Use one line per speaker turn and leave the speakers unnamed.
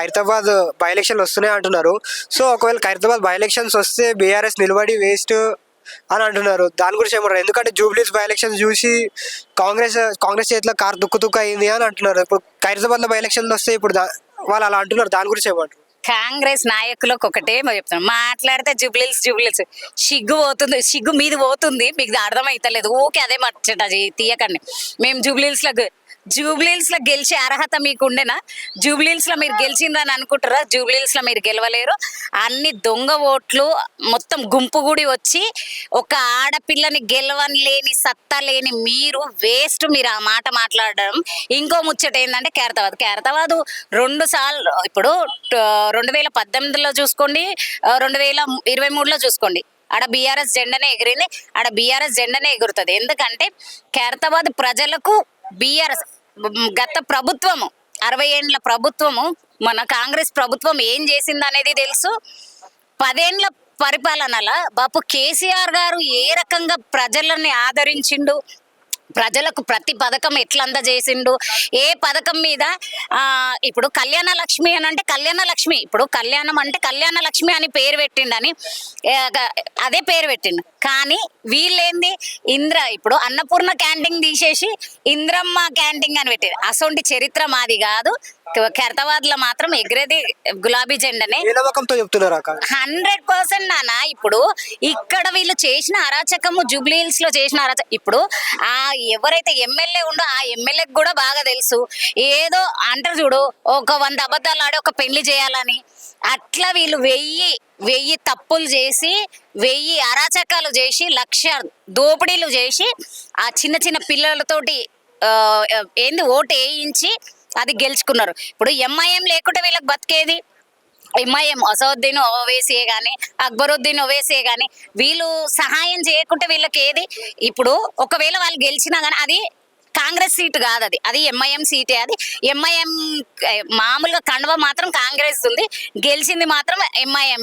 Khairatabad by ఎలక్షన్లు వస్తున్నాయి అంటున్నారు. సో ఒకవేళ ఖైరతాబాద్ బై ఎలక్షన్స్ వస్తే బీఆర్ఎస్ నిలబడి వేస్ట్ అని అంటున్నారు. దాని గురించి ఏమన్నారు? ఎందుకంటే జూబ్లీస్ బై ఎలక్షన్స్ చూసి కాంగ్రెస్ చేతిలో కారు తుక్కు అయింది అని అంటున్నారు. ఇప్పుడు ఖైరతాబాద్లో బై ఎలక్షన్లు వస్తే ఇప్పుడు వాళ్ళు అలా అంటున్నారు. దాని గురించి ఏమంటారు?
కాంగ్రెస్ నాయకులకు ఒకటే చెప్తాను, మాట్లాడితే జుబ్లీల్స్ సిగ్గు పోతుంది, సిగ్గు మీది పోతుంది, మీకు అర్థమైతలేదు. ఓకే, అదే మచ్చట తీయకండి. మేము జూబ్లీల్స్ లో గెలిచే అర్హత మీకు ఉండేనా? జూబ్లీల్స్ లో మీరు గెలిచిందని అనుకుంటారా? జూబ్లీల్స్ లో మీరు గెలవలేరు. అన్ని దొంగ ఓట్లు మొత్తం గుంపు గుడి వచ్చి ఒక ఆడపిల్లని గెలవలేని సత్తా లేని మీరు వేస్ట్. మీరు ఆ మాట మాట్లాడడం. ఇంకో ముచ్చట ఏంటంటే ఖైరతాబాద్ 2 సార్లు, ఇప్పుడు 2018లో చూసుకోండి, 2023లో చూసుకోండి, ఆడ బీఆర్ఎస్ జెండానే ఎగిరింది, ఆడ బీఆర్ఎస్ జెండానే ఎగురుతుంది. ఎందుకంటే ఖైరతాబాద్ ప్రజలకు బీఆర్ఎస్ గత ప్రభుత్వము 60 ఏండ్ల ప్రభుత్వము, మన కాంగ్రెస్ ప్రభుత్వం ఏం చేసింది అనేది తెలుసు. 10 ఏండ్ల పరిపాలనల బాపు కేసీఆర్ గారు ఏ రకంగా ప్రజలని ఆదరించిండు, ప్రజలకు ప్రతి పథకం ఎట్లా అందజేసిండు, ఏ పథకం మీద ఇప్పుడు కళ్యాణ లక్ష్మి అని అంటే కళ్యాణ లక్ష్మి, ఇప్పుడు కళ్యాణం అంటే కళ్యాణ లక్ష్మి అని పేరు పెట్టిండని అదే పేరు పెట్టిండు. కానీ వీళ్ళేంది ఇప్పుడు అన్నపూర్ణ క్యాంటీన్ తీసేసి ఇంద్రమ్మ క్యాంటీన్ అని పెట్టారు. అసొంటి చరిత్ర మాది కాదు. ఖైరతాబాద్ లో మాత్రం ఎగిరేది గులాబీ జెండానే. 100% నాన్న. ఇప్పుడు ఇక్కడ వీళ్ళు చేసిన అరాచకము, జూబ్లీహిల్స్ లో చేసిన అరాచకం, ఇప్పుడు ఎవరైతే ఎమ్మెల్యే ఉండో ఆ ఎమ్మెల్యేకి కూడా బాగా తెలుసు. ఏదో అంటారు చూడు, ఒక 100 అబద్ధాలు ఆడి ఒక పెళ్లి చేయాలని, అట్లా వీళ్ళు 1000 తప్పులు చేసి 1000 అరాచకాలు చేసి 1,00,000 దోపిడీలు చేసి ఆ చిన్న చిన్న పిల్లలతోటి ఓటు వేయించి అది గెలుచుకున్నారు. ఇప్పుడు ఎంఐఎం లేకుంటే వీళ్ళకి బతికేది. ఎంఐఎం అసదుద్దీన్ ఓవైసీయే కానీ, అక్బరుద్దీన్ ఓవైసీయే కానీ, వీళ్ళు సహాయం చేయకుంటే వీళ్ళకి ఏది? ఇప్పుడు ఒకవేళ వాళ్ళు గెలిచినా కానీ అది కాంగ్రెస్ సీటు కాదు, అది ఎంఐఎం సీటే. అది ఎంఐఎం మామూలుగా కండువ మాత్రం కాంగ్రెస్ ఉంది, గెలిచింది మాత్రం ఎంఐఎం.